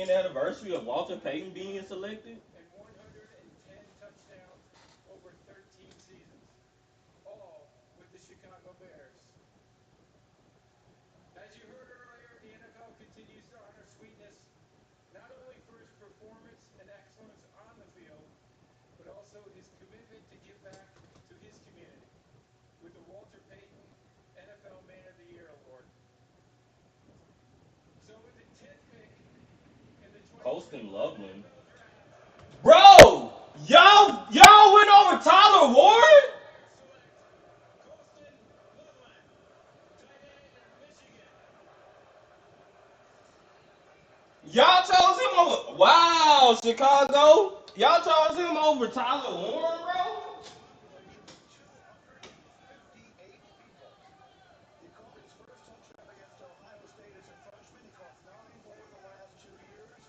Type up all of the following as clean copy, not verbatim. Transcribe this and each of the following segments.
10th anniversary of Walter Payton being selected? and 110 touchdowns over 13 seasons, all with the Chicago Bears. As you heard earlier, the NFL continues to honor Sweetness not only for his performance and excellence on the field, but also his commitment to give back to his community with the Walter Payton NFL Man of the Year Award. So with the 10th pick in the Colston 2025 Loveland. NFL Draft, Bro, y'all went over Tyler Ward? the Bears select Colston Loveland, tight end out of Michigan. Y'all chose him over. Wow, Chicago. Y'all chose him over Tyler Warren, bro? Population 258 people. He caught his first touchdown against Ohio State as a freshman. He caught 9 more the last 2 years.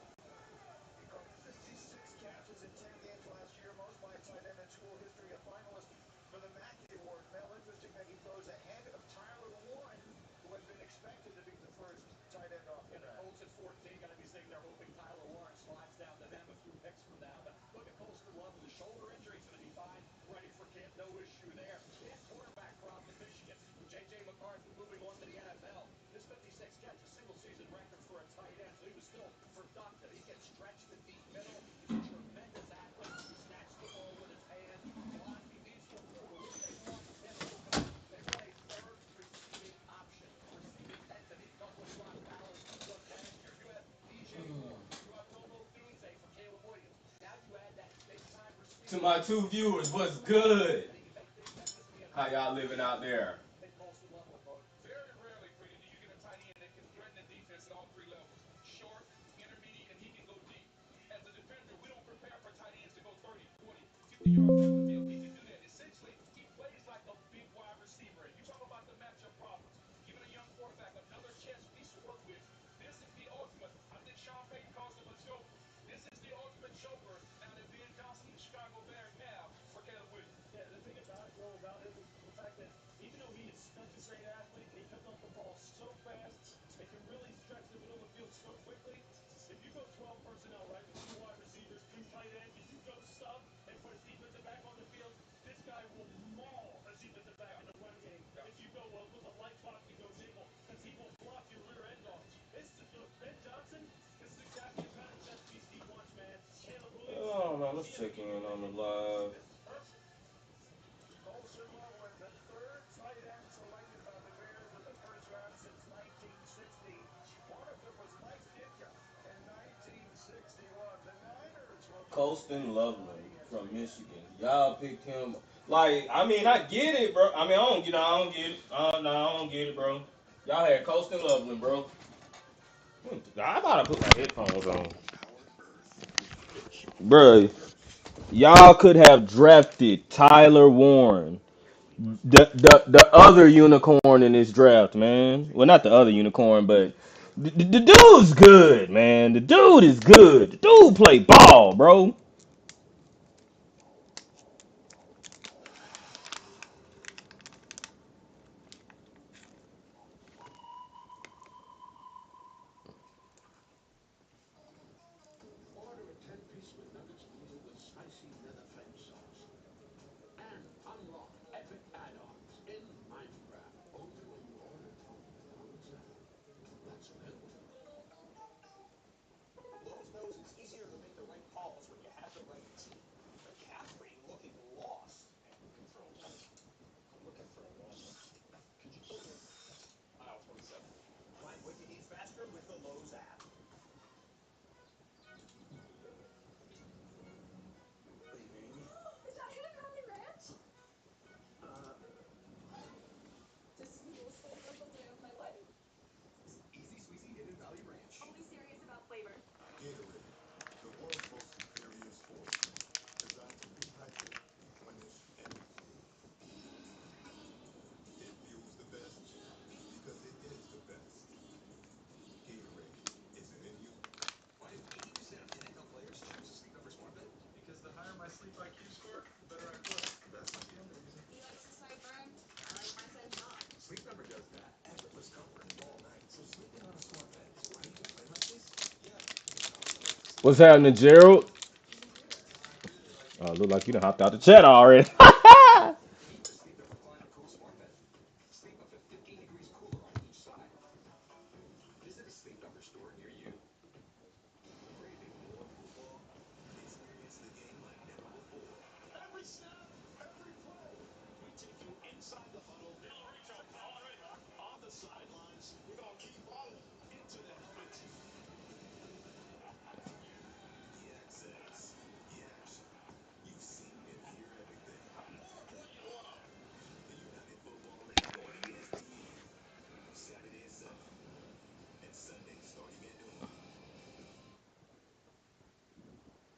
He caught 56 catches in 10 games last year, most by a tight end in school history, a finalist for the Mackey Award. Mel, interesting that he throws ahead of Tyler Warren, who had been expected to be the first tight end off the Yeah, the bat. Colts at 14 got to be sitting there hoping Tyler Warren slides down to them a few picks from now. But look at Colston Love with the shoulder injury. He's going to be fine, ready for camp. No issue there. They had quarterback problem in Michigan with J.J. McCarthy moving on to the NFL. His 56 catch, a single season record for a tight end. So he was still productive. He can stretch the deep middle. He's a tremendous athlete. He snatched the ball with his hands, blocked. He needs to improve. What do they want him to become? They want a third receiving option, a receiving entity. Douglas Rock Ballard was last year. You have DJ Moore. You have Romo Dunze for Caleb Williams. Now you add that big time To receiver my option. two viewers, Colston what's Love. good? I think if they think that this will be a How very y'all good living year out for him, there? then Colston Love will vote. Very rarely, Freddie, do you get a tight end that can threaten the defense at all three levels. Short, intermediate, and he can go deep. As a defender, we don't prepare for tight ends to go 30, 40, 50 yards down the field. He can do that. Essentially, he plays like a big wide receiver. And you talk about the matchup problems. Giving a young quarterback another chess piece to work with. This is the ultimate. I think Sean Payton calls him a joker. This is the ultimate joker now that Ben Johnson and the Chicago Bears have for Caleb Williams. Yeah, the thing about it, though, about him is the fact that even though he is such a great athlete and he picks up the ball so fast and can really stretch the middle of the field so quickly, if you go 12 personnel, right, with two wide receivers, two tight ends, if you go sub and put a defensive back on the field, this guy will maul a defensive back in the run game. If you go with a light box and go nickel, because he will block your rear end off. Ben Johnson, this is exactly the kind of chess piece he wants, man. Caleb Williams, Oh man, you let's see him check in moving on like the a live. this is perfect. Colston Loveland, the third tight end selected by the Bears in the first round since 1960. One of them was Mike Ditka in 1961. The Niners will go Colston Loveland 20 and from take Michigan. Steve Y'all Young. picked him. Like, I mean, I get it, bro. I mean, I don't get it. No, I don't get it, bro. Y'all had Colston Loveland, bro. I gotta put my headphones on. Bro, y'all could have drafted Tyler Warren, the other unicorn in this draft, man. Well, not the other unicorn, but the dude's good, man. The dude is good. The dude play ball, bro. Order a 10-piece McNuggets meal with spicy Netherflame sauce. And unlock epic add-ons in Minecraft. Only when you order from McDonald's app. That's good. Lord knows it's easier to make the right calls when you have What's happening, Gerald? Oh, look like you done hopped out the chat already. Keep the Sleep Number Climate Cool Smart Bed. Sleep up to 15 degrees cooler on each side. Visit a Sleep Number store near you. Craving more football? Experience the game like never before. Every snap, every play. We take you inside the huddle, on the sidelines. We're going to keep rolling into the helmet. Access. Yes. You've seen and hear everything. More of what you love. The United Football Network, ESPN. Saturday at 7 and Sunday starting at noon.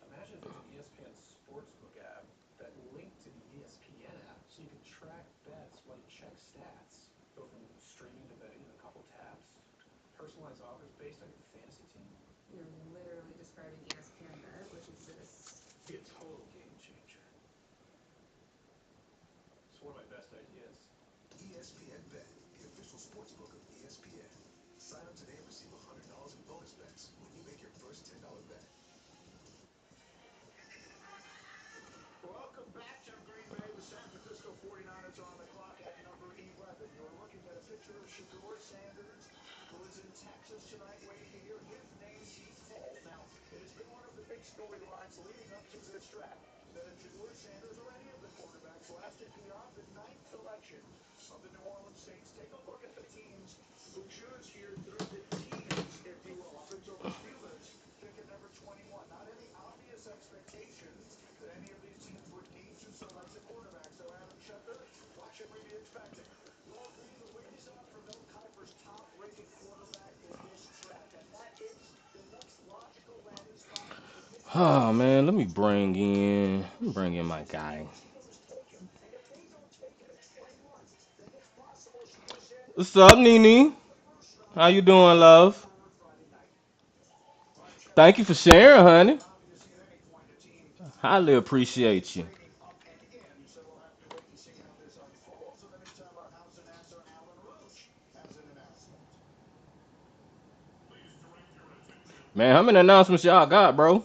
Imagine if there's an ESPN Sportsbook app that linked to the ESPN app so you could track bets while you check stats. Go from streaming to betting in a couple taps. Personalized offers based on your fantasy team. You're literally describing ESPN Bet, which exists. Be a total game changer. It's one of my best ideas. ESPN Bet, the official sportsbook of ESPN. Sign up today and receive $100 in bonus bets when you make your first $10 bet. Welcome back to Green Bay. The San Francisco 49ers are on the clock at number 11. You're looking at a picture of Shedeur Sanders, who is in Texas tonight waiting to hear his name be called. Now, it has been one of the big storylines leading up to this draft that if Shedeur Sanders or any of the quarterbacks lasted beyond the ninth selection of the New Orleans Saints, take a look at the teams who choose here through the teams, if you will, up until the Steelers pick at number 21. Not any obvious expectations that any of these teams would need to select a quarterback. So Adam Schefter, what should we be expecting? Well, Green, the wings up for Mel Kiper's top-rated quarterback in this draft, and that is the next logical landing spot for Pittsburgh Oh Steelers. man, let me bring in my guy. Steelers take him, and if they don't take him at 21, then it's possible Shedeur Sanders What's up, ends up Nene? in the first How round you of doing, the draft love? on Friday night. All right, Schefter, Thank you for sharing, it's honey. not obvious at any point a team Highly is appreciate you. trading up and in, so we'll have to wait and see how this unfolds. In the meantime, our house announcer, Alan Roach, has an announcement. Please direct your attention Man, how many announcements y'all got, bro?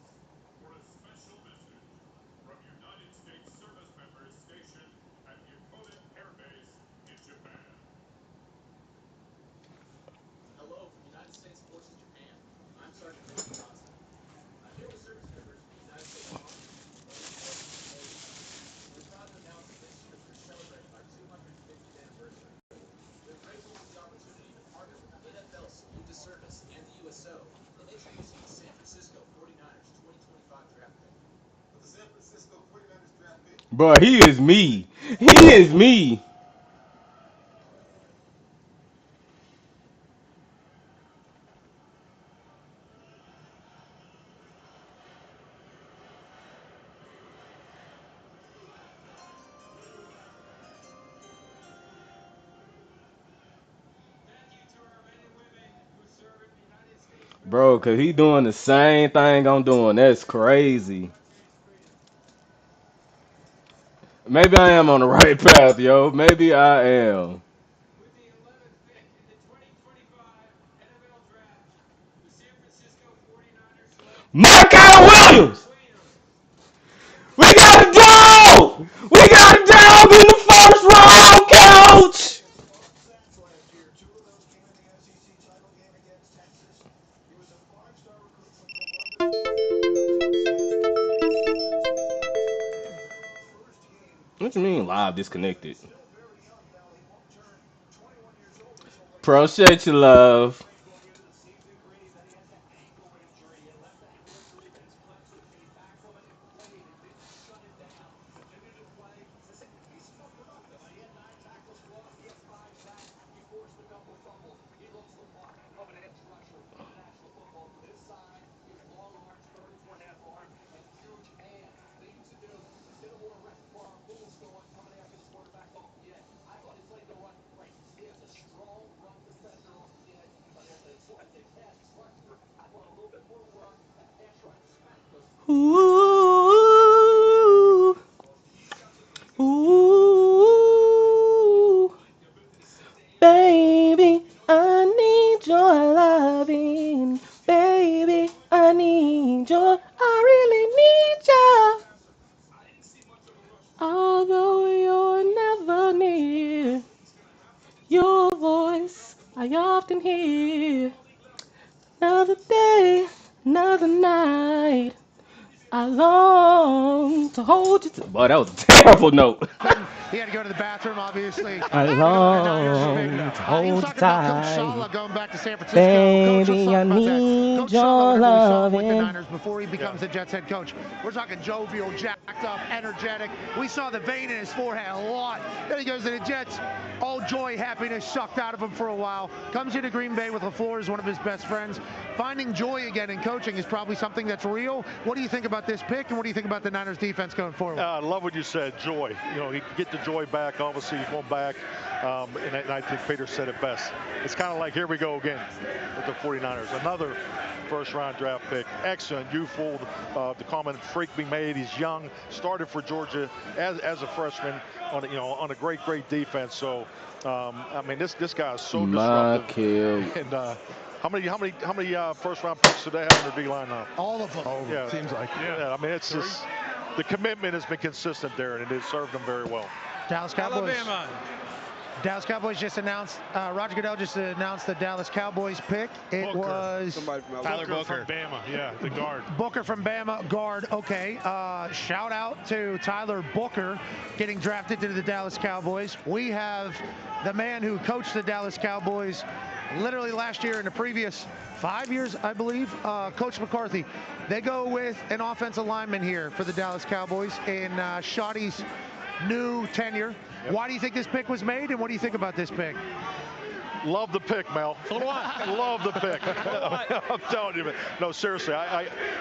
stream for a special message from United States service members stationed at Yokota Air Base in Japan. Hello from United States Forces Japan. I'm Sergeant Mickey Johnston. I'm here with service members of the United States Army, Marine Corps, and Navy. We're proud to announce that this year we're celebrating our 250th anniversary. We're grateful for the opportunity to partner with NFL Salute to Service and the USO in introducing the San Francisco 49ers 2025 draft pick. With the San Francisco 49ers draft pick, Bro, he is me. He is me. thank you to our men and women who serve in the United States Bro, military cause he and doing the same thing I'm doing. That's crazy. country's freedom. Maybe I am on the right path, yo. Maybe I am. With the 11th pick in the 2025 NFL Draft, the San Francisco 49ers select Mark Williams! Williams. We got a dog! We got a dog in the first round, coach! Against both sets last year. Two of those came in the SEC title game against Texas. He was a five-star recruit from Columbus, Ohio. As you see, after 3 seasons with the five-star Aggies, first game What you as a mean live Buckeye, but disconnected? still very young now. He won't turn 21 years old until later this year. Appreciate you, love. Great goal to end the season, Green. Then he has that ankle injury. It left the hammer injury, but his Clemson came back from it and played and didn't shut it down. Continued to play. Listen, he's still productive. He had 9 tackles for loss. He had 5 sacks. He forced a couple fumbles. He looks the part of an edge rusher in the National Football. For his size, he has long arms, 34.5 arms, and huge hands. Thing to do is get a more repertoire of moves going, coming after the quarterback off the edge. I thought he played the run great. He has a strong run defender off the edge, but it's what they pass rusher. I thought a little bit more work and pass rush smacked those. Ooh, ooh, baby, I need your loving, baby, I need here. Another day, another night. I long to hold you. Boy, that was a terrible note. He had to go to the bathroom, obviously. I The Niners long pick. to He was hold you talking about Coach tight. Saleh going back to San Francisco. Coach, let's Baby, talk I about that. need Coach Saleh, your whenever we saw him with the loving. Niners before he becomes the Jets head coach, we're talking jovial, jacked up, energetic. We saw the vein in his forehead a lot. Then he goes to the Jets. All joy, happiness sucked out of him for a while. Comes into Green Bay with LaFleur as one of his best friends. Finding joy again in coaching is probably something that's real. What do you think about this pick, and what do you think about the Niners defense going forward? I love what you said, joy. You know, he can get the joy back. Obviously, he's going back. And I think Peter said it best. It's kind of like, here we go again with the 49ers. Another first-round draft pick. Excellent, youthful. The comment Freak being made. He's young. Started for Georgia as a freshman on a great defense. So, I mean, this guy is so disruptive. And how many first-round picks do they have on their D-line now? All of them. Yeah, Seems like. Yeah, I mean, it's just the commitment has been consistent there, and it has served them very well. Dallas Cowboys. Alabama. Dallas Cowboys just announced, Roger Goodell just announced the Dallas Cowboys pick. It Booker. was Somebody from Tyler Alabama. Booker from Bama, yeah, the guard. Booker from Bama, guard. Okay, shout out to Tyler Booker getting drafted to the Dallas Cowboys. We have the man who coached the Dallas Cowboys literally last year and the previous 5 years, I believe, Coach McCarthy. They go with an offensive lineman here for the Dallas Cowboys in Shoddy's new tenure. Yep. Why do you think this pick was made, and what do you think about this pick? Love the pick, Mel. Love the pick. I'm telling you, man. No, seriously.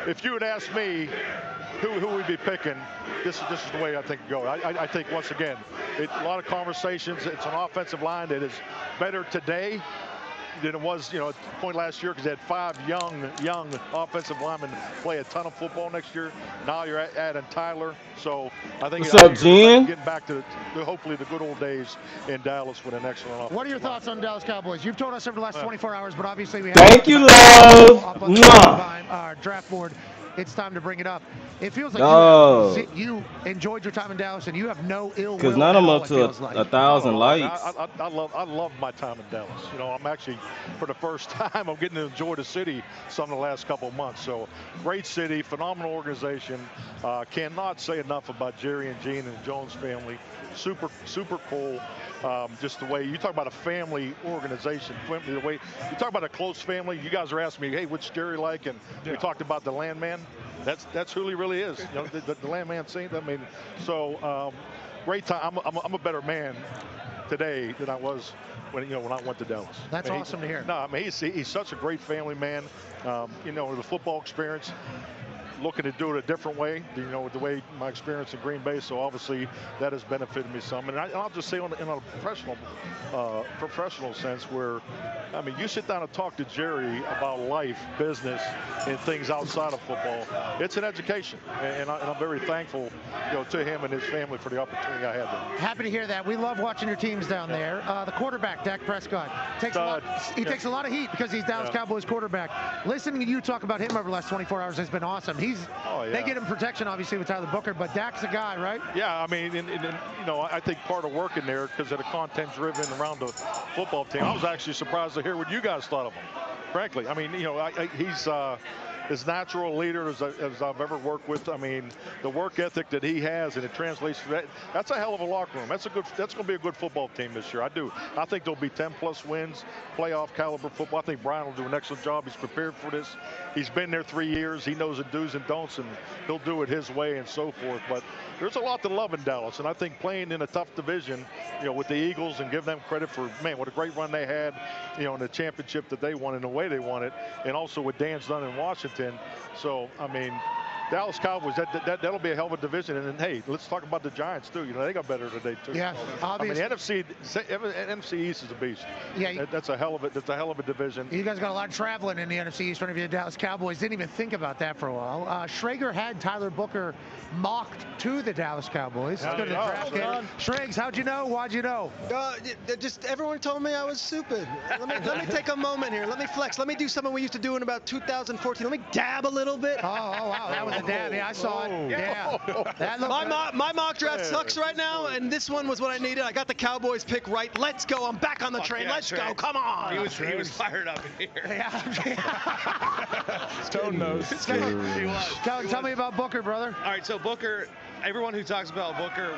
If you had asked me who we'd be picking, this is the way I think it goes. I think, once again, a lot of conversations. It's an offensive line that is better today than it was, at the point last year, because they had 5 young offensive linemen play a ton of football next year. Now you're adding Tyler. So I think What's up, Jen? getting back to hopefully the good old days in Dallas with an excellent offense. What are your thoughts on Dallas Cowboys? You've told us over the last 24 hours, but obviously we have Thank you, love. up on the draft board. It's time to bring it up. It feels like you enjoyed your time in Dallas, and you have no ill will. Because now I'm up to 1,000 likes. I love my time in Dallas. I'm actually, for the first time, I'm getting to enjoy the city some of the last couple of months. So, great city, phenomenal organization. Cannot say enough about Jerry and Gene and the Jones family. Super cool. Just the way you talk about a family organization, the way you talk about a close family. You guys are asking me, hey, what's Jerry like? And we talked about the landman. That's who he really is. The landman scene. I mean, so great time. I'm a better man today than I was when I went to Dallas. That's awesome to hear. No, I mean he's such a great family man. The football experience. Looking to do it a different way, the way my experience in Green Bay. So obviously that has benefited me some. And I'll just say in a professional sense, where, I mean, you sit down and talk to Jerry about life, business, and things outside of football. It's an education, and I'm very thankful, to him and his family for the opportunity I had there. Happy to hear that. We love watching your teams down there. The quarterback, Dak Prescott, takes a lot of heat because he's Dallas Cowboys quarterback. Listening to you talk about him over the last 24 hours has been awesome. They get him protection, obviously, with Tyler Booker, but Dak's a guy, right? Yeah, I mean, I think part of working there, because of the content-driven around the football team, I was actually surprised to hear what you guys thought of him, frankly. I mean, he's as natural a leader as I've ever worked with. I mean, the work ethic that he has, and it translates to that. That's a hell of a locker room. That's going to be a good football team this year. I think there'll be 10+ wins, playoff caliber football. I think Brian will do an excellent job. He's prepared for this. He's been there 3 years. He knows the do's and don'ts, and he'll do it his way and so forth. But there's a lot to love in Dallas, and I think playing in a tough division, with the Eagles, and give them credit for, man, what a great run they had, in the championship that they won and the way they won it, and also what Dan's done in Washington. So, I mean, Dallas Cowboys, that'll be a hell of a division. And then, hey, let's talk about the Giants, too. They got better today, too. Yeah, obviously. I mean, NFC East is a beast. Yeah, that's a hell of a division. You guys got a lot of traveling in the NFC East. One of you, the Dallas Cowboys, didn't even think about that for a while. Schrager had Tyler Booker mocked to the Dallas Cowboys. Schrags, how'd you know? Why'd you know? Just everyone told me I was stupid. Let me take a moment here. Let me flex. Let me do something we used to do in about 2014. Let me dab a little bit. Oh wow, that was Damn, yeah, I saw it. Yeah. That looked My mock draft sucks right now, and this one was what I needed. I got the Cowboys pick right. Let's go. I'm back on the train. yeah, Let's Trey. go. Come on. He was fired up in here. Stone nose. He was. Tell me about Booker, brother. All right, so Booker, everyone who talks about Booker,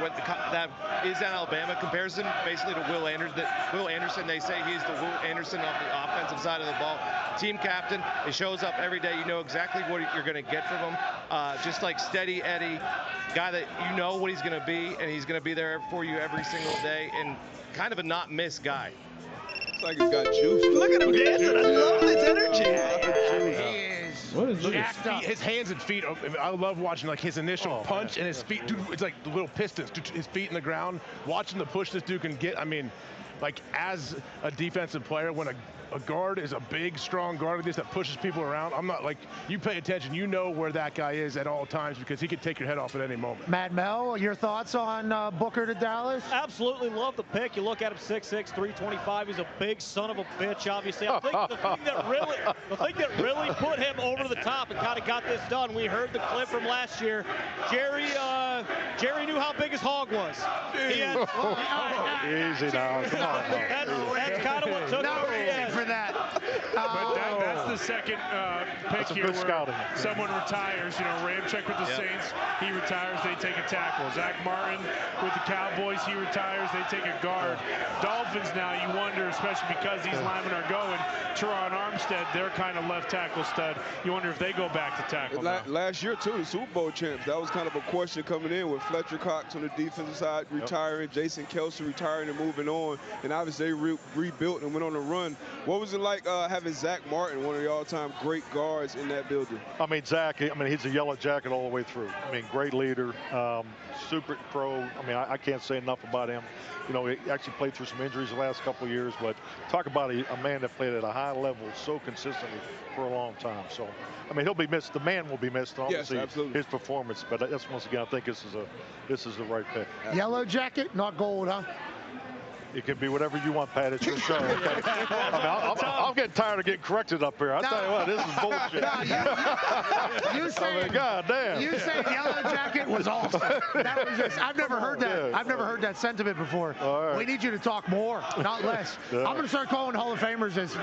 that is an Alabama comparison, basically to Will Anderson. Will Anderson, they say he's the Will Anderson of the offensive side of the ball. Team captain, he shows up every day. You know exactly what you're going to get from him. Just like Steady Eddie, guy that you know what he's going to be, and he's going to be there for you every single day, and kind of a not miss guy. It's like he's got juice. Look at him dancing. I love his energy. What is this? His hands and feet. I love watching like his initial punch and his feet. Dude, it's like the little pistons. Dude, his feet in the ground. Watching the push this dude can get. I mean, like as a defensive player, when a guard is a big, strong guard like this that pushes people around, I'm not like, you pay attention, you know where that guy is at all times because he could take your head off at any moment. Mad Mel, your thoughts on Booker to Dallas? Absolutely love the pick. You look at him, 6'6", 325. He's a big son of a bitch, obviously. I think the thing that really put him over the top and kind of got this done, we heard the clip from last year. Jerry knew how big his hog was. He had, Easy now. Come on. That's kind of what took over the end. For that. But that's the second pick here where scouting. someone retires. You know, Ramczyk with the Saints, he retires, they take a tackle. Zach Martin with the Cowboys, he retires, they take a guard. Dolphins now, you wonder, especially because these linemen are going, Teron Armstead, their kind of left tackle stud, you wonder if they go back to tackle now. Last year, too, the Super Bowl champs, that was kind of a question coming in with Fletcher Cox on the defensive side retiring, Jason Kelce retiring and moving on, and obviously they rebuilt and went on a run. What was it like having Zach Martin, one of the all-time great guards in that building? I mean, Zach, he's a yellow jacket all the way through. I mean, great leader, super pro. I mean, I can't say enough about him. You know, he actually played through some injuries the last couple of years, but talk about a man that played at a high level so consistently for a long time. So, I mean, he'll be missed. The man will be missed, and obviously his performance. But that's, once again, I think this is the right pick. Yellow jacket, not gold, huh? It can be whatever you want, Pat. It's your show. Okay? I'm getting tired of getting corrected up here. I tell you what, this is bullshit. You said, God damn. You said Yellow Jacket was awesome. That was just, I've never heard that. Yeah. I've never heard that sentiment before. Right. We need you to talk more, not less. Yeah. I'm going to start calling Hall of Famers as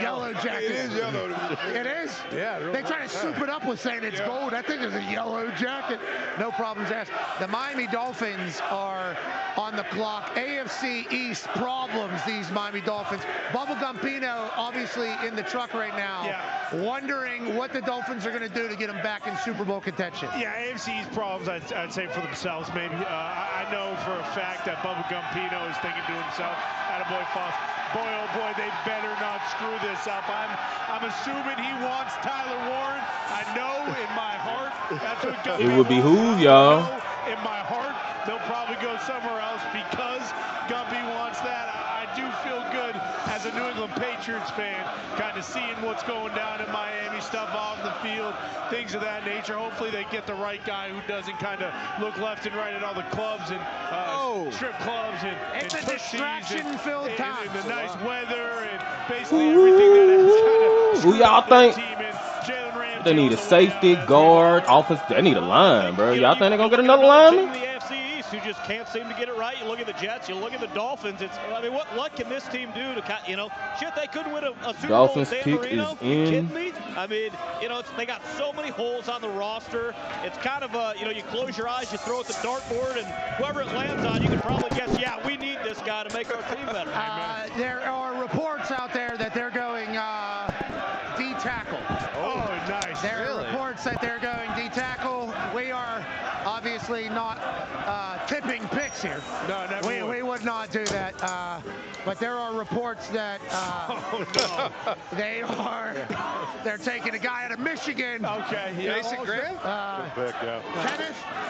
Yellow Jacket. It is yellow. It is? Yeah. They try to soup it up with saying it's gold. I think it's a Yellow Jacket. No problems asked. The Miami Dolphins are on the clock. AFC East problems, these Miami Dolphins. Bubblegum Pino obviously in the truck right now, wondering what the Dolphins are going to do to get them back in Super Bowl contention. Yeah, AFC's problems, I'd say, for themselves, maybe. I know for a fact that Bubblegum Pino is thinking to himself, attaboy Foss, boy, oh boy, they better not screw this up. I'm assuming he wants Tyler Warren. I know in my heart that's what Gumpy It would behoove y'all. In my heart, they'll probably go somewhere else because Gumpy wants that. I do feel good as a New England Patriots fan, kind of seeing what's going down in Miami, stuff off the field, things of that nature. Hopefully they get the right guy who doesn't kind of look left and right at all the clubs and strip clubs and It's a Tootsies distraction-filled time. and the nice weather and basically everything that has kind of Who y'all think? team in. Jalen Ramsey They need a also safety, guard, offense. They need a line, bro. Y'all think they're going to get another lineman? The AFC East, who just can't seem to get it right. You look at the Jets, you look at the Dolphins. I mean, what can this team do to, shit, they couldn't win a Super Dolphins Bowl in San pick Marino. is You kidding in. me? I mean, they got so many holes on the roster. It's kind of you close your eyes, you throw at the dartboard, and whoever it lands on, you can probably guess, yeah, we need this guy to make our team better. There are reports out there that they're going D-tackle. Oh, nice. There are reports that they're going D-tackle. We are obviously not tipping picks here. No, never would. We would not do that. But there are reports that they're taking a guy out of Michigan. Okay, yeah. Mason Graham?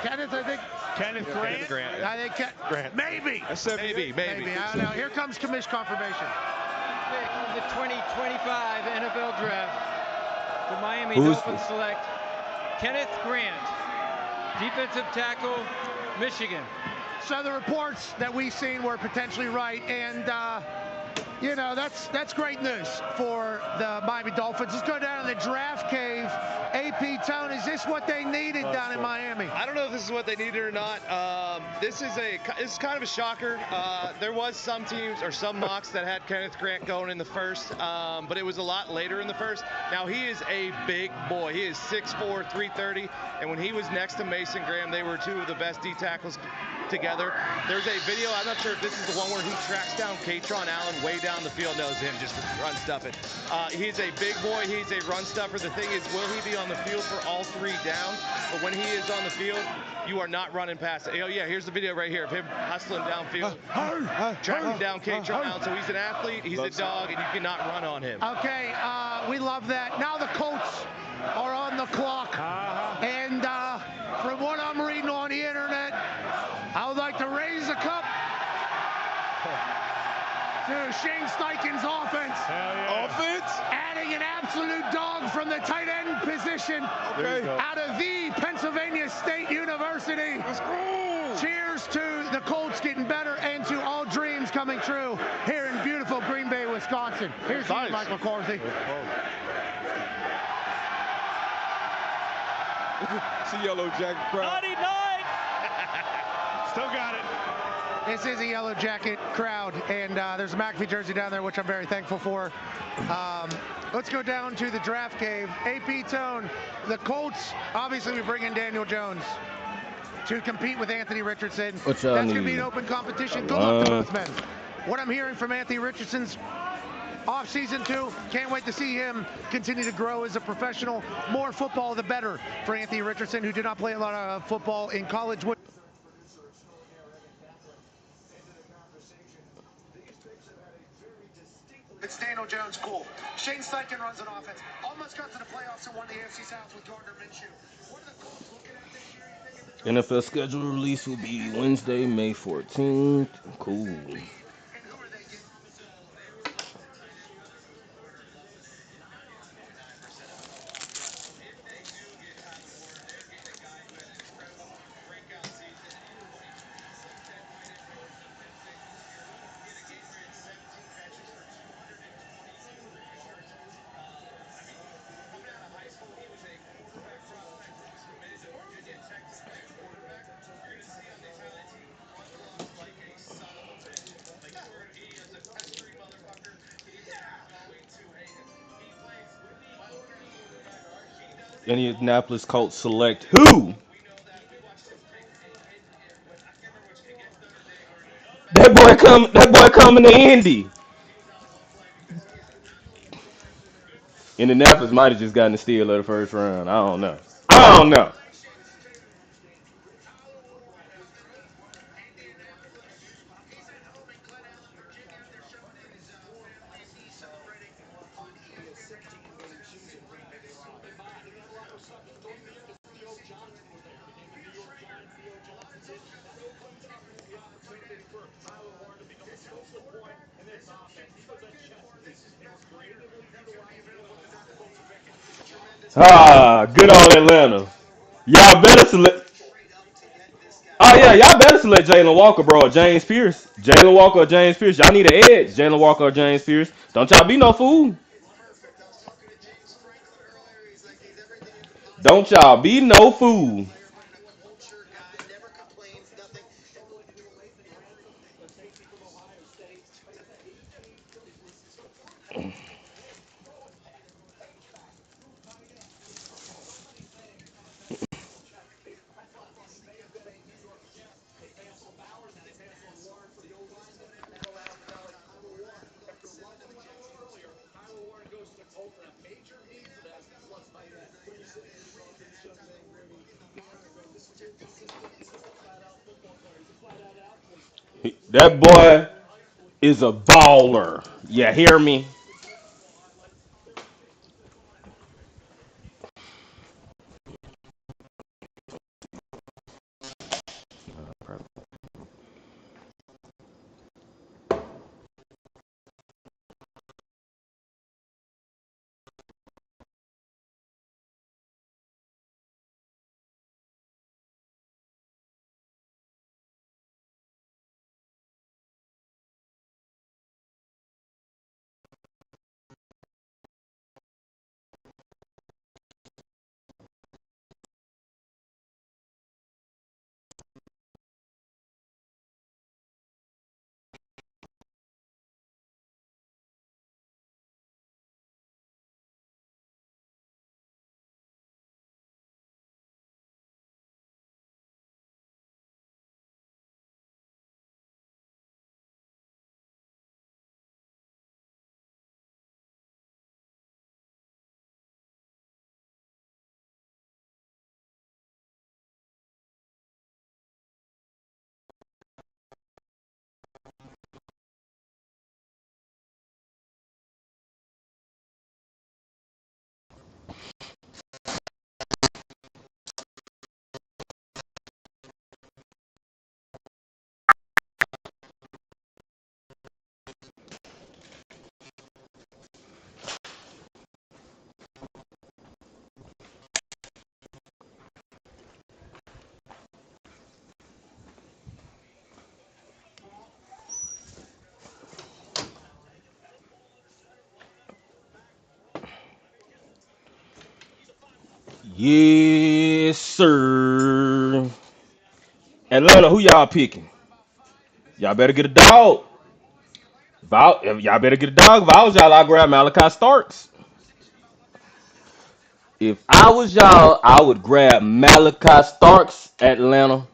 Kenneth, I think. Kenneth Grant? I think Grant. Maybe. Maybe. I don't know. Here comes commission confirmation. Pick of the 2025 NFL Draft. The Miami Who's Dolphins this? select Kenneth Grant, defensive tackle, Michigan. So the reports that we've seen were potentially right, and that's great news for the Miami Dolphins. Let's go down to the draft cave. AP AP Tone, is this what they needed down in Miami? I don't know if this is what they needed or not. This is kind of a shocker. There was some teams or some mocks that had Kenneth Grant going in the first, but it was a lot later in the first. Now he is a big boy. He is 6'4", 330, and when he was next to Mason Graham, they were two of the best D tackles together. There's a video, I'm not sure if this is the one where he tracks down Katron Allen way down the field, knows him just run stuffing. He's a big boy, he's a run stuffer. The thing is, will he be on the field for all 3 downs? But when he is on the field, you are not running past it. Oh yeah, here's the video right here of him hustling downfield, tracking down Katron Allen. So he's an athlete, he's a dog, and you cannot run on him. Okay, we love that. Now the Colts are on the clock. And from what I'm reading on the internet, I would like to raise a cup to Shane Steichen's offense. Offense? Adding an absolute dog from the tight end position out of the Pennsylvania State University. Cheers to the Colts getting better and to all dreams coming true here in beautiful Green Bay, Wisconsin. Here's you, Mike McCarthy. It's a Yellow Jacket crowd. 99! Still got it. This is a Yellow Jacket crowd, and there's a McAfee jersey down there, which I'm very thankful for. Let's go down to the draft cave. AP Tone, the Colts, obviously we bring in Daniel Jones to compete with Anthony Richardson. That's going to be an open competition. Good luck to both men. What I'm hearing from Anthony Richardson's off-season 2, can't wait to see him continue to grow as a professional. More football, the better for Anthony Richardson, who did not play a lot of football in college. It's Daniel Jones, cool. Shane Steichen runs an offense. Almost got to the playoffs and won the AFC South with Gardner Minshew. What are the Colts looking at this year? NFL schedule release will be Wednesday, May 14th. Cool. Indianapolis Colts select who? That boy coming to Indy. Indianapolis might have just gotten the steal of the first round. I don't know. I don't know. Ah, good on Atlanta. Y'all better select. Oh yeah, y'all better select Jalen Walker, bro, or James Pierce. Jalen Walker or James Pierce. Y'all need an edge. Jalen Walker or James Pierce. Don't y'all be no fool. Don't y'all be no fool. That boy is a baller. You hear me? Yes, sir. Atlanta, who y'all picking? Y'all better get a dog. If y'all better get a dog. If I was y'all, I'd grab Malachi Starks. If I was y'all, I would grab Malachi Starks, Atlanta.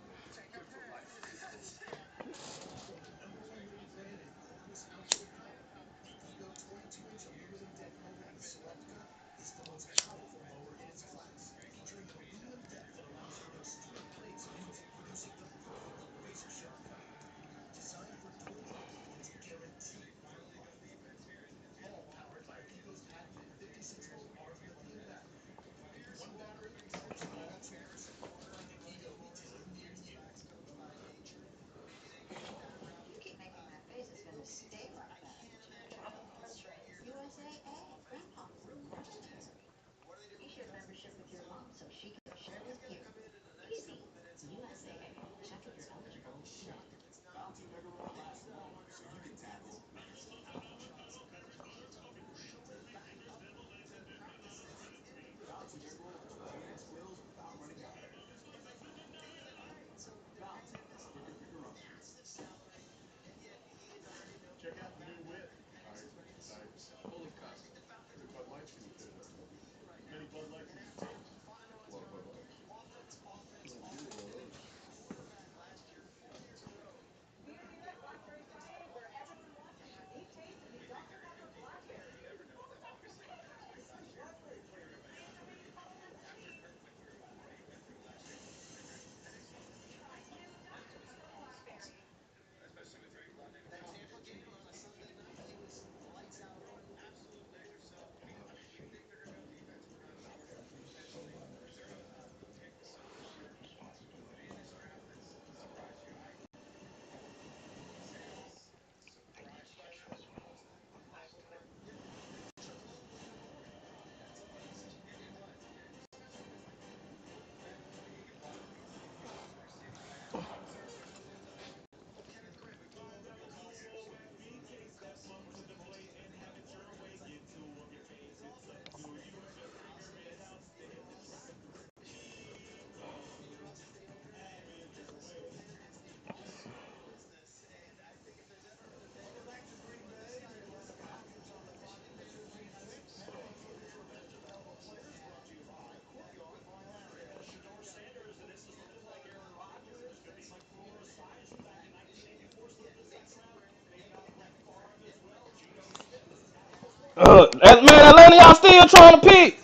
Man, Atlanta, y'all still trying to pick?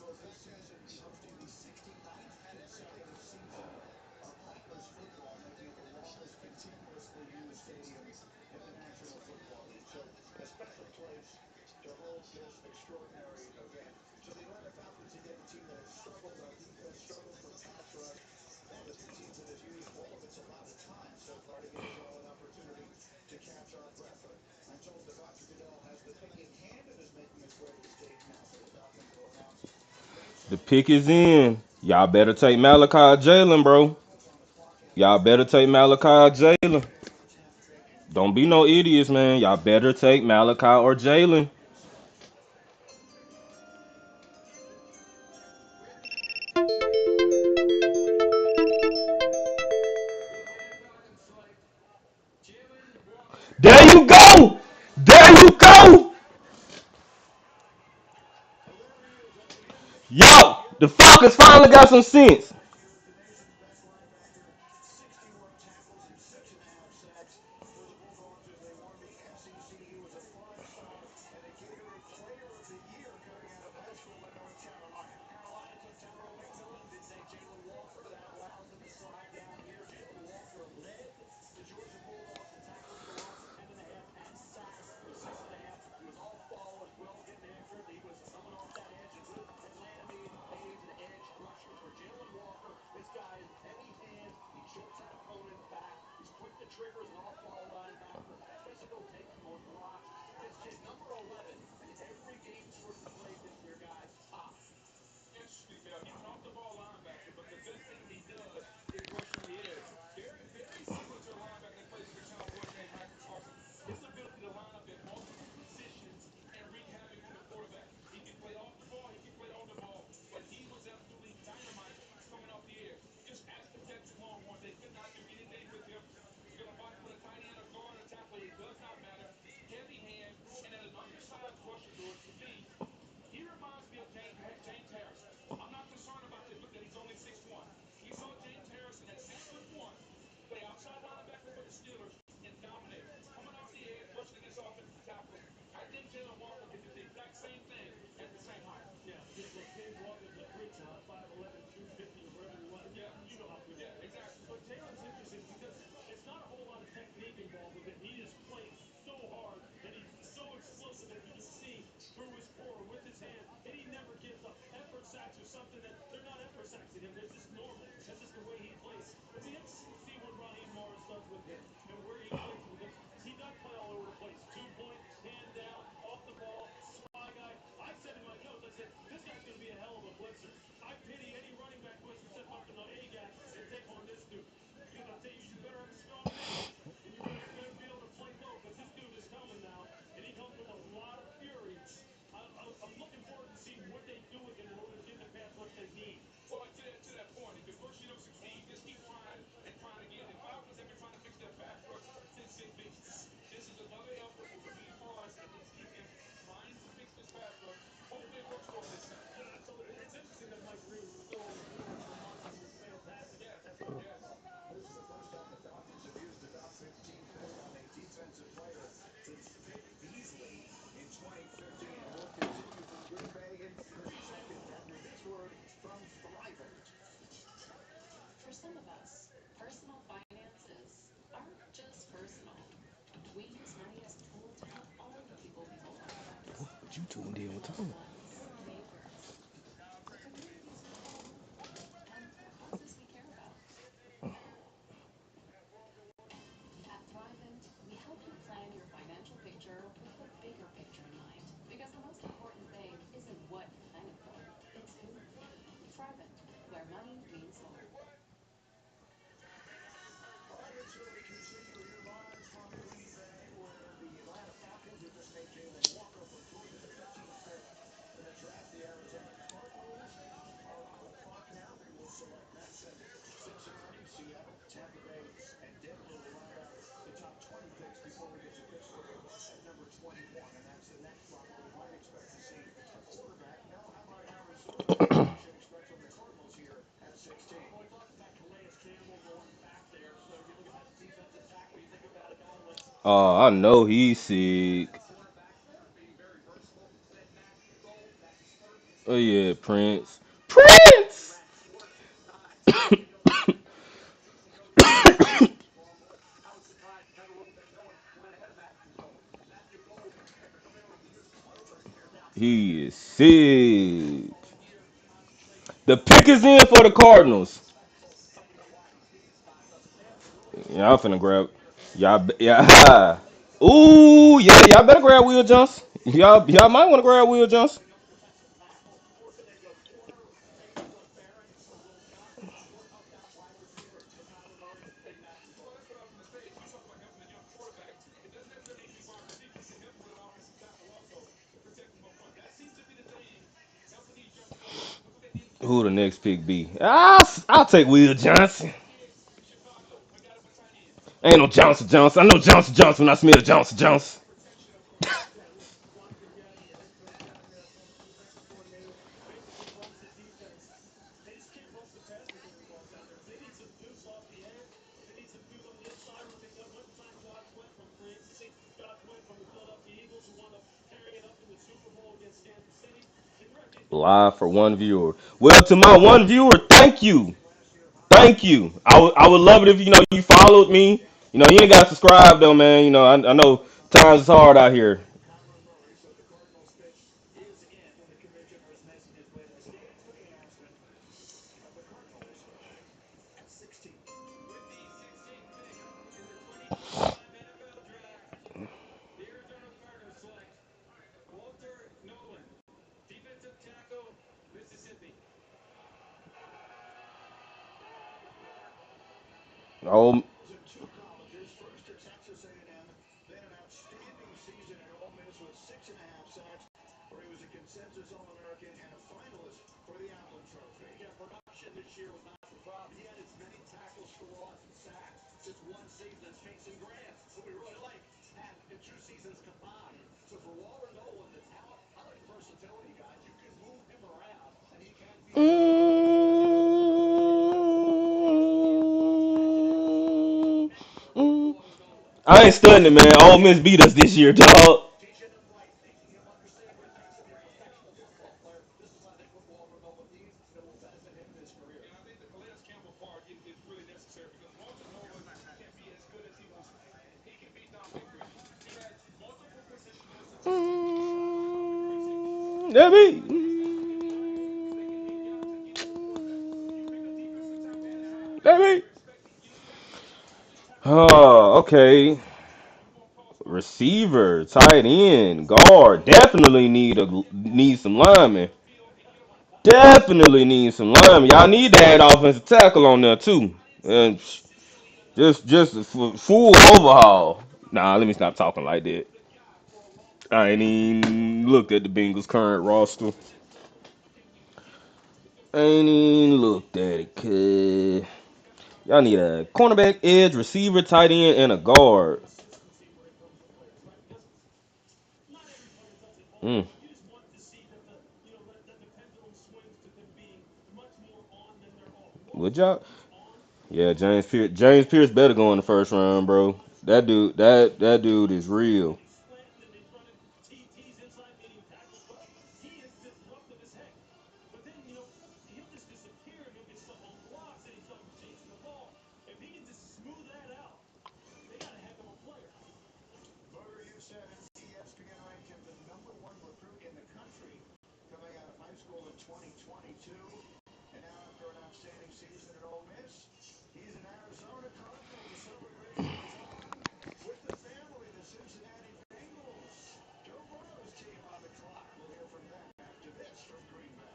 was this season hosting the 69th consecutive season of Packers football, making it the longest continuously used stadium in the National Football League. So a special place to hold this extraordinary event. So the Atlanta Falcons, again, a team that has struggled on defense, struggled for pass rush. One of the few teams that has used all of its allotted time so far to give Odell an opportunity to catch our breath. But I'm told that Roger Goodell has the pick in hand and is making his way to the stage now. So the Falcons will announce The pick is in. Y'all better take Malachi Jalen, bro. Y'all better take Malachi Jalen. Don't be no idiots, man. Y'all better take Malachi or Jalen. There you go. There you go. Yo, the Falcons finally got some sense. Interesting, Cal. He's an off-the-ball linebacker, but the best thing he does is rush on the edge. Very, very similar to a linebacker that plays for the Cowboys named Michael Parsons. His ability to line up in multiple positions and wreak havoc on the quarterback. He can play off the ball, he can play on the ball, but he was absolutely dynamite coming off the edge. Just ask the Texas Longhorns. They could not do anything with him. You're going to block with a tight end, a guard, a tackle. It does not matter. Heavy hands and an undersized rusher, Lewis, to me, he reminds me of James Harrison. I'm not concerned about the that he's only 6'1". We saw James Harrison at 6'1" play outside linebacker for the Steelers and dominate. Coming off the edge, rushing against offensive tackles. I think Jalen Walker can do the exact same thing at the same height. Yeah, look, James Walker's a freak, 5'11", 250 or whatever you want. Yeah. You know how good he is. Yeah, exactly. But Jalen's interesting because it's not a whole lot of technique involved with him. He just plays so hard, and he's so explosive, as you can see through his core with his hands, and he never gives up. Effort sacks are something that they're not effort sacks to him. They're just normal. That's just the way he plays. It'll be interesting to see what Raheem Morris does with him and where he plays because he does play all over the place. 2-point, hand down, off the ball, spy guy. I said in my notes, I said, this guy's going to be a hell of a blitzer. I pity any running back coach who sits up in the A-gap and take on this dude. Because I'll tell you, you better have a strong base, and you better be able to play low because this dude is coming now, and he comes with a lot of fury. I'm looking forward to see what they do with him in order to give the pass what they need. Well, to that point, if at first you don't succeed, just keep trying and trying again. The Falcons have been trying to fix their pass rush since Vic Beasley. This is another effort for Raheem Morris and his GM trying to fix this pass rush. Hopefully it works for him this time. So it's interesting that Mike Green was still on the board for months. He was fantastic. Yes, yes. This is the first time the Falcons have used the top 15 pick on a defensive player since Vic Beasley in 2015. And we'll continue from Green Bay in 30 seconds after this word from Thrivent. For some of us, personal finances aren't just personal. We use money as a tool to help all the people we hold our lives. What you tuned in with For Tom? loved ones, neighbors, for communities we call home, and for causes we care about. At Thrivent, we help you plan your financial picture with the bigger picture in mind. Because the most important thing isn't what you planning for, it's who. Thrivent, where money means home. All right, and so we continue here live from Green Bay, where the Atlanta Falcons have just made Jalen Walker from Georgia the 15th pick in the draft. The Arizona Cardinals are on the clock now. They will select next. And Cincinnati, Seattle, Tampa Bay, and Denver will round out the top 20 picks before we get to Pittsburgh at number 21. And that's the next spot where we might expect to see a quarterback. Mel, how about Arizona? What we should expect from the Cardinals here at 16? Well, we talked about Calais Campbell going back there. So you look at that defensive tackle, you think about a guy like Oh, I know he's sick. Oh yeah, Prince. Prince. He is sick. The pick is in for the Cardinals. Yeah, I'm finna grab. Yeah. Ooh, yeah, y'all better grab Will Johnson. Y'all might want to grab Will Johnson. Who the next pick be? I'll take Will Johnson. Ain't no Johnson Johnson. I know Johnson Johnson when I smell Johnson Johnson. Live for one viewer. Well, to my one viewer, thank you. Thank you. I would love it if you followed me. You ain't got to subscribe though, man. I know times is hard out here. Oh, Two colleges, first at Texas A&M, then an outstanding season at Ole Miss with 6.5 sacks, where he was a consensus All-American and a finalist for the Outland Trophy. Yeah, production this year was not the problem. He had as many tackles for loss and sacks since one season as Mason Graham, who we really like, had in 2 seasons combined. So for Walter Nolan, the talent, I like the versatility, guys. You can move him around, and he can be I ain't studying it, man. Ole Miss beat us this year, dog. teaching him right, making him understand what it takes to be a professional football player. This is, I think, what Walter Nolan needs, and it will benefit him in his career. And I think the Calais Campbell part is really necessary because Walter Nolan can be as good as he wants to be. He can be Dominic Richie. He has multiple position versatility. That me. That me. Oh, okay. Receiver, tight end, guard. Definitely need some linemen. Definitely need some linemen. Y'all need to add offensive tackle on there too. And just a full overhaul. Nah, let me stop talking like that. I ain't even looked at the Bengals' current roster. I ain't even looked at it, cuz. Y'all need a cornerback, edge, receiver, tight end, and a guard. Mm. Would y'all? Yeah, James Pierce. James Pierce better go in the first round, bro. That dude is real. Voter you said ESPN ranked him the #1 recruit in the country coming out of high school in 2022. And now after an outstanding season at Ole Miss, he's an Arizona Cardinal to celebrate of his own with the family, the Cincinnati Bengals. Joe Burrow's team on the clock. We'll hear from them after this from Green Bay.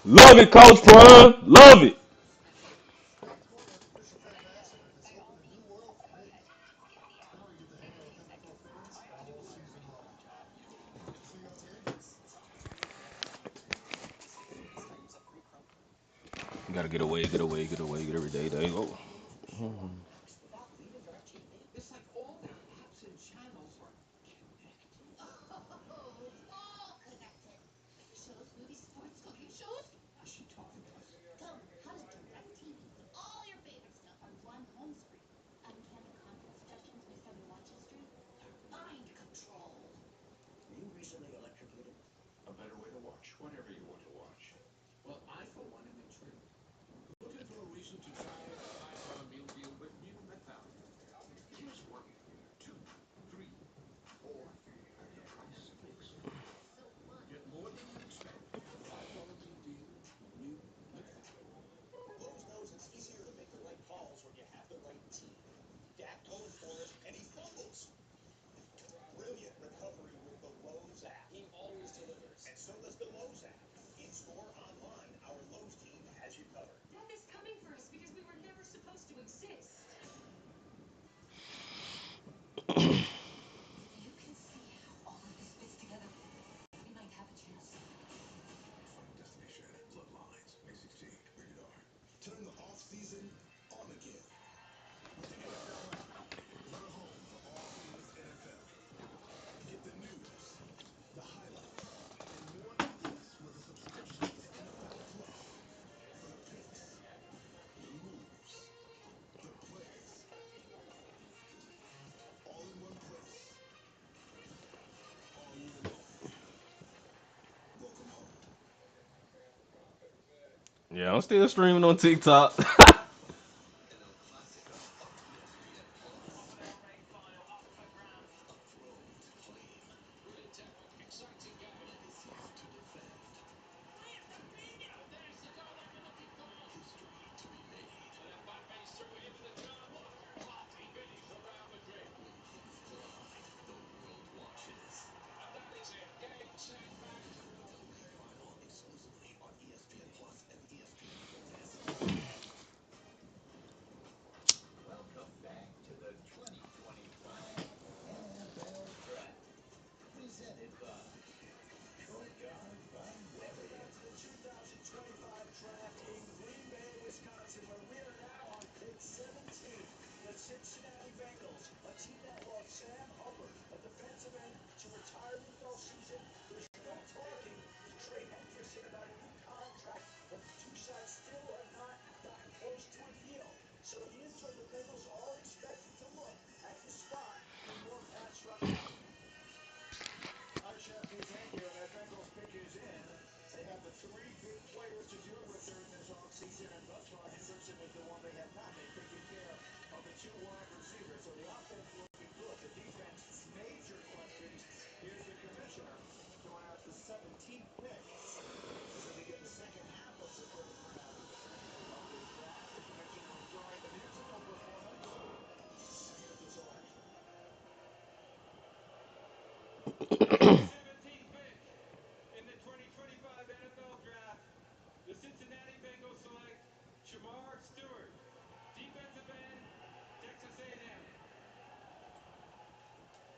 Love it, Coach Prime. Love it. Gotta get away, get away, get away, get every day. There you go. It's like all their apps and channels are connected. All connected. Shows, movies, sports, cooking shows. Is she talking to us? Come, come to DirecTV. All your favorite stuff on one home screen. Uncanny content suggestions based on your watch history. Mind control. Were you recently electrocuted? A better way to watch whatever you want to watch. Well, I, for one, am intrigued. Looking for a reason to try a five-pound meal deal with new McValue. Here's 1, 2, 3, 4, and the price makes it. Get more than you expect. $5 meal deal, new McValue. Lowe's knows it's easier to make the right calls when you have the right team. Dak going for it, and he fumbles. Brilliant recovery with the Lowe's app. He always delivers. And so does the Lowe's app. In store, online, our Lowe's team has you covered. Death is coming for us because we were never supposed to exist. You can see how all of this fits together. We might have a chance. Destination Bloodlines. A16. Rated R. Turn the off season on again. With the NFL app, your home for all things NFL. Get the news, the highlights, and more updates with a subscription to NFL Plus. For the picks, the moves, the plays, all in one place, all year long. Welcome home. Yeah, I'm still streaming on TikTok. Exclusively on ESPN Plus and ESPN Express. Welcome back to the 2025 NFL Draft. Presented by Courtyard by Welly. Back to the 2025 draft in Green Bay, Wisconsin, where we are now on pick 17. The Cincinnati Bengals, a team that lost Sam Hubbard, a defensive end, to retirement offseason. They're still talking to Trey Hendrickson about a new contract, but the two sides still have not gotten close to a deal. So in the interim, the Bengals are expected to look at the spot in more pass rush. Our Shefty, thank you. And that Bengals pick is in. They have the three big players to deal with during this offseason, and thus far, Hendrickson is the one they have not. They've taken care of the two wide receivers. So the offense looking good. The defense, major questions. Here's the commissioner throwing out the 17th pick as we begin the second half of the first round of this draft. The commissioner throwing the musical performance ahead of the selection. 17th pick in the 2025 NFL Draft, the Cincinnati Bengals select Shamar Stewart, defensive end, Texas A&M.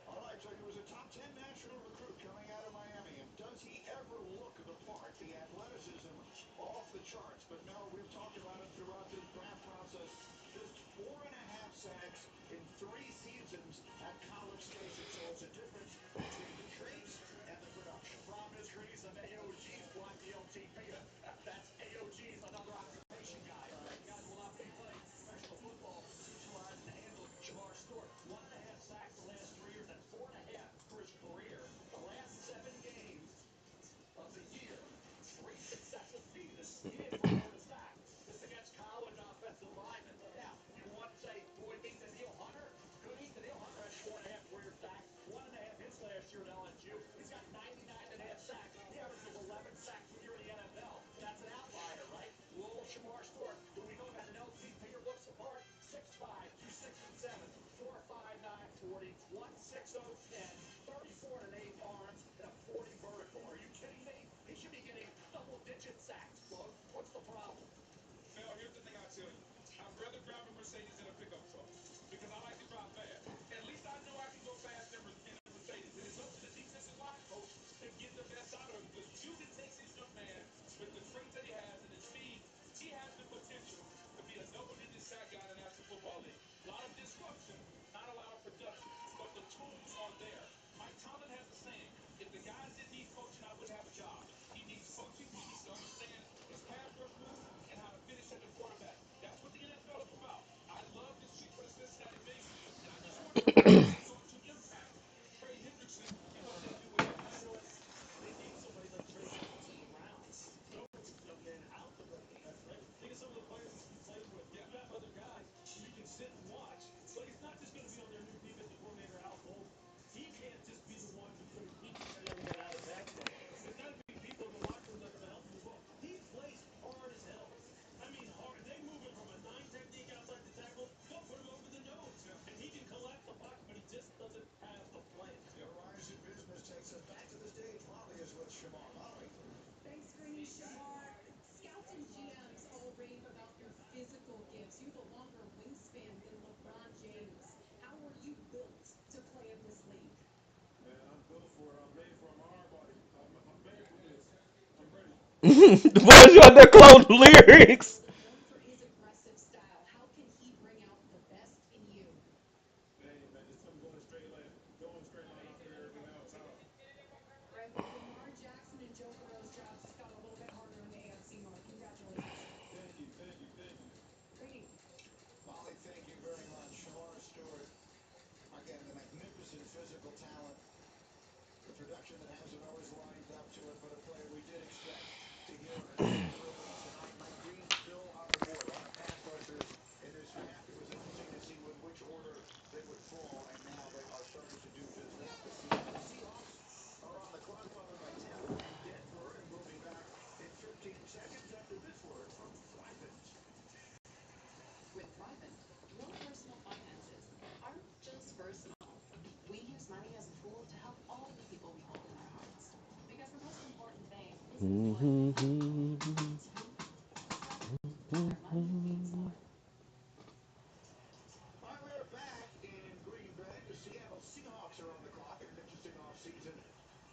All right, so he was a top 10 national recruit coming out of Miami. And does he ever look the part? The athleticism off the charts. But no, we've talked about him throughout this draft process. Just 4.5 sacks in 3 seasons at College Station. So it's a difference between the traits and the production. From his crease of AOG's block the LTP. That's AOG's another occupation guy. Guys will not be playing professional football. Teach you how to handle Shamar Stewart. 1.5 sacks the last 3 years and 4.5 for his career. The last 7 games of the year, 3 successive seasons. He didn't run with a sack. This against college offensive linemen. Now, you want to say, do we think Daniil Hunter? Could he? Daniil Hunter had 4.5 career sacks, 1.5 The boys you out there quoting lyrics. Known for his aggressive style, how can he bring out the best in you? Hey, man, just tell him going straight line after everything else, huh? Right, well, Lamar Jackson and Joe Burrow's jobs just got a little bit harder in the AFC North. Congratulations. Thank you. Greetings. Molly, thank you very much. Shamar Stewart, again, the magnificent physical talent, the production that hasn't always lined up to it, but a player we did expect to hear and see real well tonight. Mike Green still on the board. A lot of pass rushers in this draft. It was interesting to see which order they would fall, and now they are starting to do just that. The Seattle Seahawks are on the clock, followed by Tampa and Denver, and we'll be back in 15 seconds after this word from Thrivent. With Thrivent, your personal finances aren't just personal. We use money as a tool to help all the people we hold in our hearts. Because the most important thing isn't what we have, it's who. With Thrivent, our money means more. All right, we're back in Green Bay. The Seattle Seahawks are on the clock, and an interesting offseason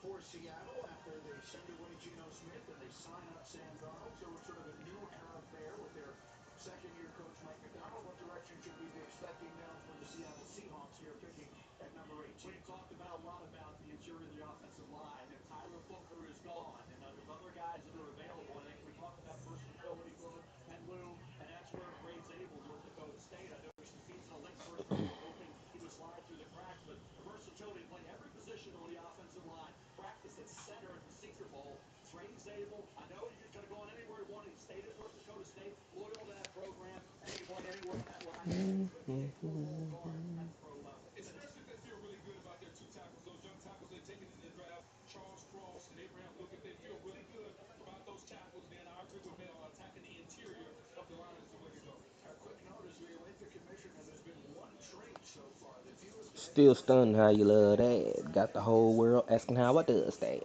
for Seattle after they send away Geno Smith and they sign up Sam Darnold. So we're sort of a new era there with their second-year coach Mike McDonald. What direction should we be expecting now from the Seattle Seahawks here, picking at number 18? We've talked about a lot about the interior of the offensive line. If Tyler Booker is gone, and there's other guys that are available. I think we talked about versatility for him and Lou, and that's where Graves Abel, North Dakota State. I know there's some teams in the late first round were hoping he would slide through the cracks, but the versatility playing every position on the offensive line. Practice at center at the Senior Bowl. Graves Abel, I know he could have gone anywhere he wanted. He stayed at North Dakota State, loyal to that program, and he won anywhere on that line. He could be a Pro Bowl guard at the pro level. Especially if they feel really good about their two tackles, those young tackles they're taking in the draft, Charles Cross and Abraham Look. If they feel really good about those tackles, then I agree with Mel. Attacking the interior of the line is the way to go. A quick notice, the Olympic Commission, and there's been one trade so far. The fewest of any Still person stunned how you love in the that. Got draft the in whole history. world asking how I does that.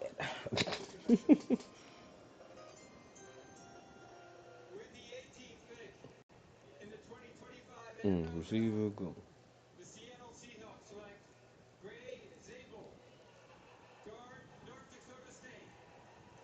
Olympic Commission. With the 18th pick in the 2025 NFL Receiver go. the Seattle Seahawks select Gray Zabel, guard, North Dakota State.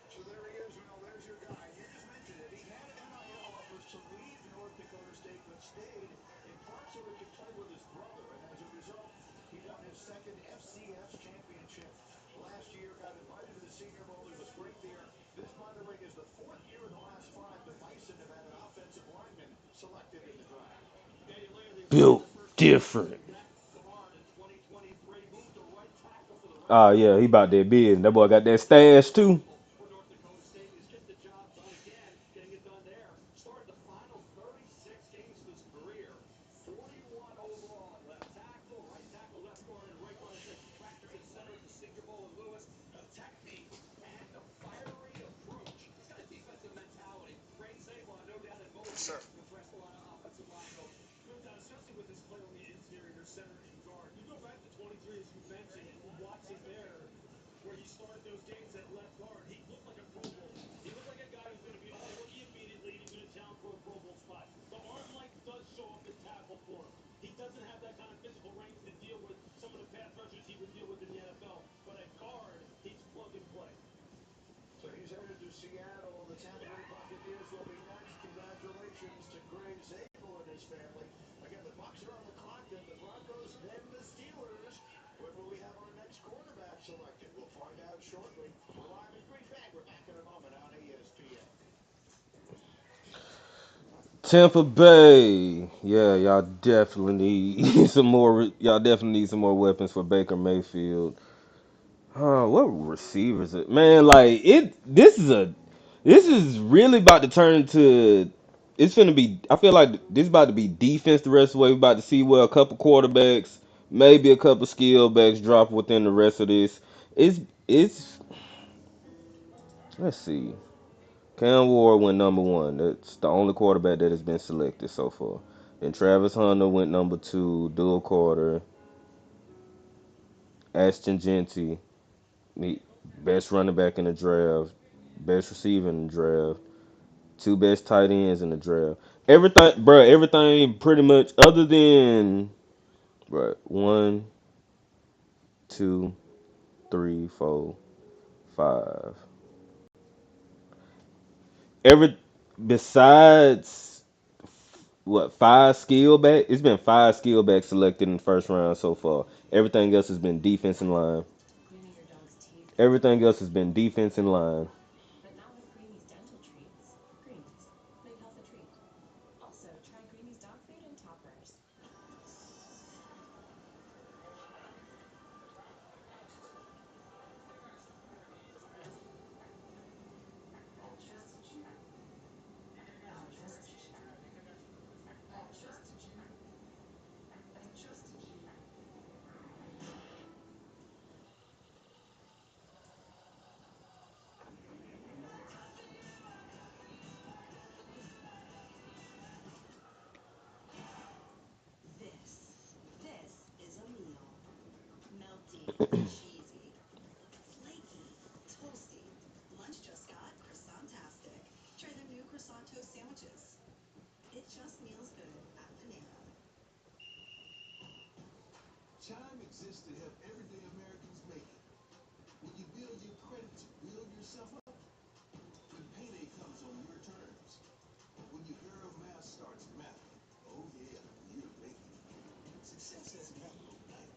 So there he is, Mel. There's your guy. You just mentioned it. He had NIL offers to leave North Dakota State, but stayed in part so he could play with his brother. And as a result, he won his second FCS championship last year. Got invited to the Senior Bowl. He was great there. This, by the way, is the fourth year in the last five the Bison have had an offensive lineman selected in the draft. Built different. Oh yeah, he about that big. That boy got that stash too. For North Dakota State, he's getting the job done again, getting it done there. Started the final 36 games of his career. 41 overall at left tackle, left guard, and right guard. As they practice at center at the Senior Bowl in Lewis. The technique and the fiery approach. He's got a defensive mentality. Great save on, no doubt, in most cases, impressed a lot of offensive line coaches. No doubt, especially with this play on the interior, center, and guard. You go back to 23, as you mentioned, and you watch him there, where he started those games at left guard. He looked like a Pro Bowler. He looked like a guy who's going to be all rookie immediately, and he's going to challenge for a Pro Bowl spot. The arm length does show up in tackle for him. He doesn't have that kind of physical range to deal with some of the pass rushers he would deal with in the NFL. But at guard, he's plug and play. So he's headed to Seattle. The Tampa Bay Buccaneers will be next. Congratulations to Greg Zabel and his family. Again, the Bucs are on the clock, then the Broncos, then the Steelers. When will we have our next quarterback selected? We'll find out shortly. We're live in Green Bay. We're back in a moment on ESPN. Tampa Bay. Yeah, y'all definitely need some more. Y'all definitely need some more weapons for Baker Mayfield. What receivers? Man, like it. This is really about to turn into. It's gonna be. I feel like this is about to be defense the rest of the way. We're about to see where a couple quarterbacks, maybe a couple skill backs drop within the rest of this. It's. Let's see. Cam Ward went number one. That's the only quarterback that has been selected so far. Then Travis Hunter went number two. Dual Carter, Ashton Genty, best running back in the draft, best receiver in the draft, two best tight ends in the draft. Everything, bro. Everything pretty much other than, bro. One, two, three, four, five. every besides what five skill back. It's been five skill backs selected in the first round so far. Everything else has been defense and line. Everything else has been defense and line. But not with Creamy's dental treats. Creamy's. Make health a treat. Also, try Creamy's dog food and toppers. This is a meal. Melty, cheesy, flaky, toasty. Lunch just got croissant-tastic. Try their new croissant toast sandwiches. It just meals good at Panera. Chime exists to help everyday Americans make it. When you build your credit to build yourself up. When payday comes on your terms. When your girl math starts mathing. Oh yeah, you're making it. Success doesn't happen overnight.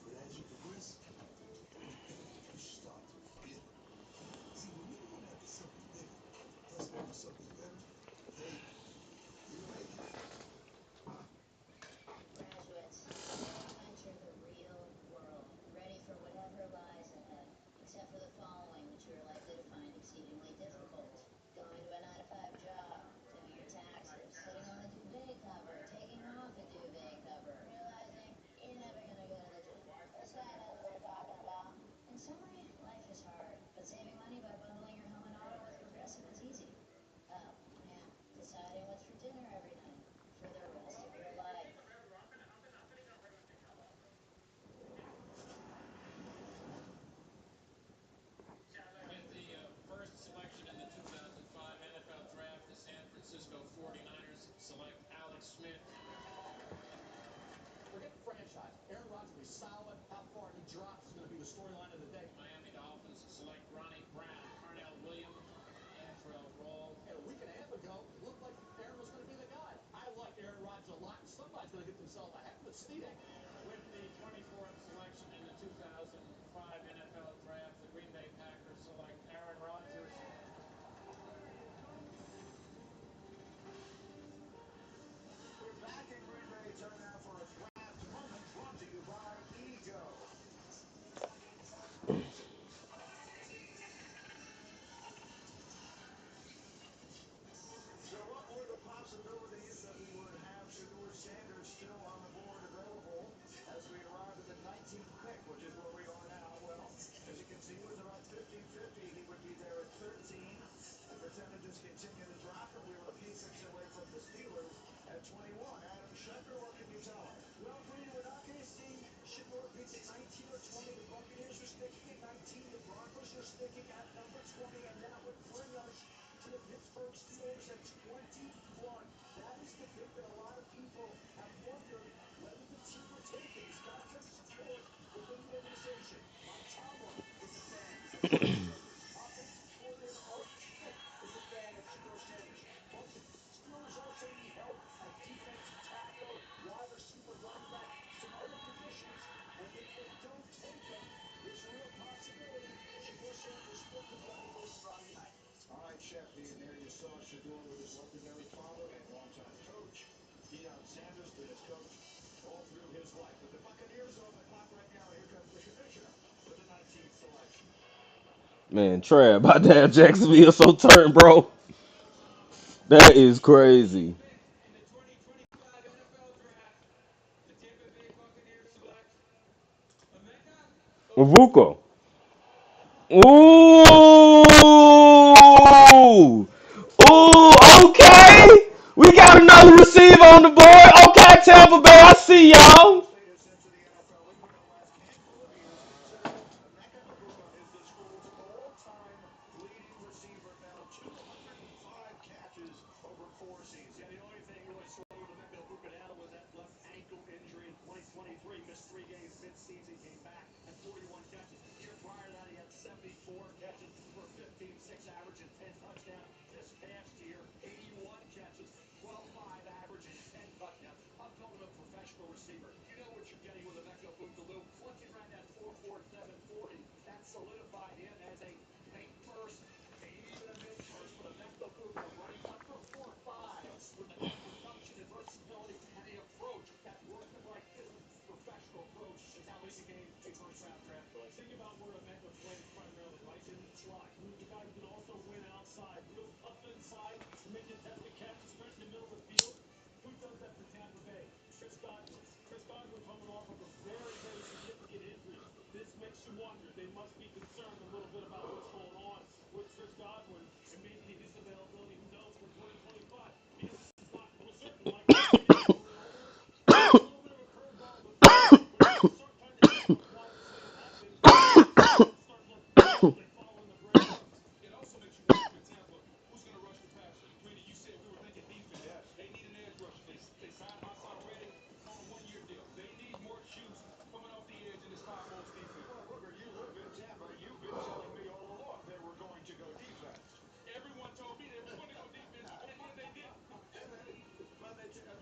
But as you progress, you start to feel it. See, when you're going after something bigger, plus wanting something better, hey, you're making it. Graduates, enter the real world, ready for whatever lies ahead, except for the following, which you are likely to find exceedingly difficult. Going to a 9 to 5 job, doing your taxes, sitting on a duvet cover, taking off a duvet cover, realizing you're never going to go to the gym. This guy knows what we're talking about. In summary, life is hard, but saving money by bundling your home and auto with Progressive is easy. Oh, and deciding what's for dinner every night for the rest of your life. With the first selection in the 2005 NFL Draft, the San Francisco 49ers select Alex Smith. Forget the franchise. Aaron Rodgers will be solid. How far he drops is going to be the storyline of the day. Miami Dolphins select Ronnie Brown, Carnell Williams, Antrell Roll. And a week and a half ago, it looked like Aaron was going to be the guy. I like Aaron Rodgers a lot, and somebody's going to get themselves a heck of a steal. With the 24th selection in the 2005 NFL Draft, the Green Bay Packers select Aaron Rodgers. We're back in Green Bay. Time now for a draft moment brought to you by Ego. So what were the possibilities that we would have Shedeur Sanders still on the board available as we arrive at the 19th pick, which is where we are now? Well, as you can see, it was about 50-50. He would be there at 13. The percentages continue to drop, and we were a few picks away from the Steelers at 21. Adam Schefter, what can you tell us? Well, Brady, we're not going to see Shedeur picks at 19 or 20. The Buccaneers are sticking at 19. The Broncos are sticking at number 20, and that would bring us to the Pittsburgh Steelers at 21. That is the pick that a lot of people have wondered whether the team would take it. He's got some support within the organization. Mike Tomlin is a fan of Shedeur Sanders. Offensive coordinator Art Schmidt is a fan of Shedeur Sanders. But the Steelers also need help at defensive tackle, wide receiver, running back, some other positions. And if they don't take him, there's a real possibility Shedeur Sanders still could be on the list Friday night. All right, Shefty, and there you saw Shedeur with his legendary father and longtime coach, Deion Sanders, been his coach all through his life. But the Buccaneers are on the clock right now, and here comes the commissioner with the 19th selection. Man, Trav, about to have Jacksonville so turned, bro. That is crazy. In the 2025 NFL Draft, the Tampa Bay Buccaneers select Emeka Uvuko. Okoronkwo. Ooh. Ooh, okay. We got another receiver on the board. Okay, Tampa Bay, I see y'all. Status into the NFL over the last handful of years. Consider Emeka Egbuka is the school's all-time leading receiver now. 205 catches over 4 seasons. Yeah, the only thing really slowed Emeka Egbuka down was that left ankle injury in 2023. Missed 3 games mid-season, came back at 41 catches. Year prior to that, he had 74 catches for 15, 6 average, and 10 touchdowns. This past solidified him as a late first, maybe even a mid first for the Memphis Buccaneers, running up from 4-5 with the quick production and versatility and the approach that worked him like this professional approach is how he became a first-round draft choice. Think about where Emeka plays primarily, right? In the slot. Who's the guy who can also win outside, real tough inside, make contested catches, especially in the middle of the field. Who does that for Tampa Bay? Chris Godwin. Chris Godwin coming off of a very, very significant injury. This makes you wonder. They must be concerned a little bit about what's going on with Chris Godwin and maybe his availability. Who knows for 2025? Because this is not most certainly like a little bit of a curveball, but when you start trying to get a quality slate of offense, start looking following the break. It also makes you wonder for Tampa, who's going to rush the passer? Greeny, you said we were thinking defense. Yes. They need an edge rusher. They signed Hassan Reddick on a one-year deal. They need more shoots coming off the edge in this Todd Bowles defense. Well, Booker, you live in Tampa. You've been telling me all along they were going to go defense. Everyone told me they were going to go defense, and then they didn't. But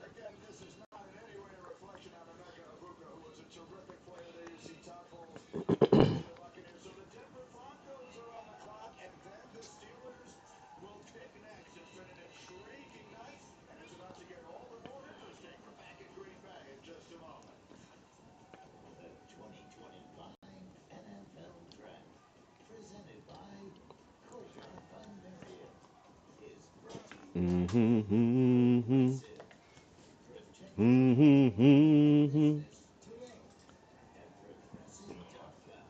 again, this is not in any way a reflection on Emeka Egbuka, who was a terrific player there. You see Todd Bowles coaching the Buccaneers. So the Denver Broncos are on the clock, and then the Steelers will pick next. It's been an intriguing night, and it's about to get all the more interesting. We're back in Green Bay in just a moment. The 2025 NFL Draft, presented by Copa Van Marion, is brought to you by Progressive. Today at Progressive.com.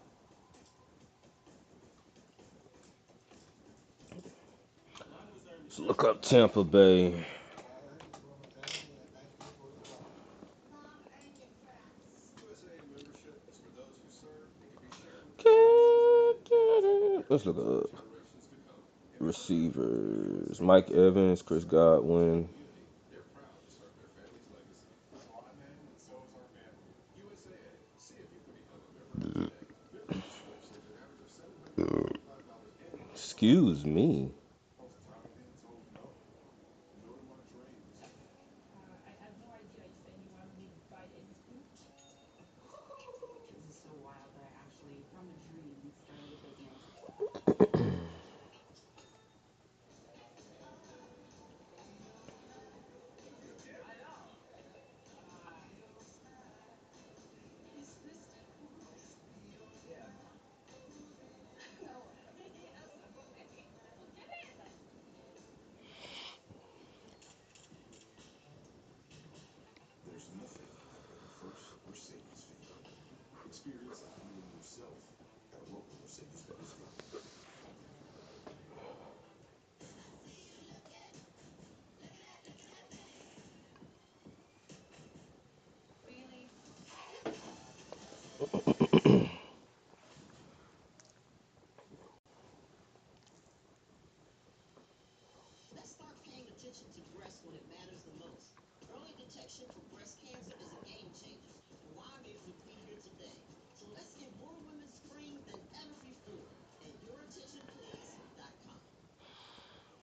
Let's look up Tampa Bay. Let's look up receivers. Mike Evans, Chris Godwin. Excuse me. This is so wild that I actually, from a dream, started a business. There's nothing like a first Mercedes fee. Experience the feeling yourself at a local Mercedes-Benz dealer. Let's start paying attention to breast when it matters the most. Early detection for breast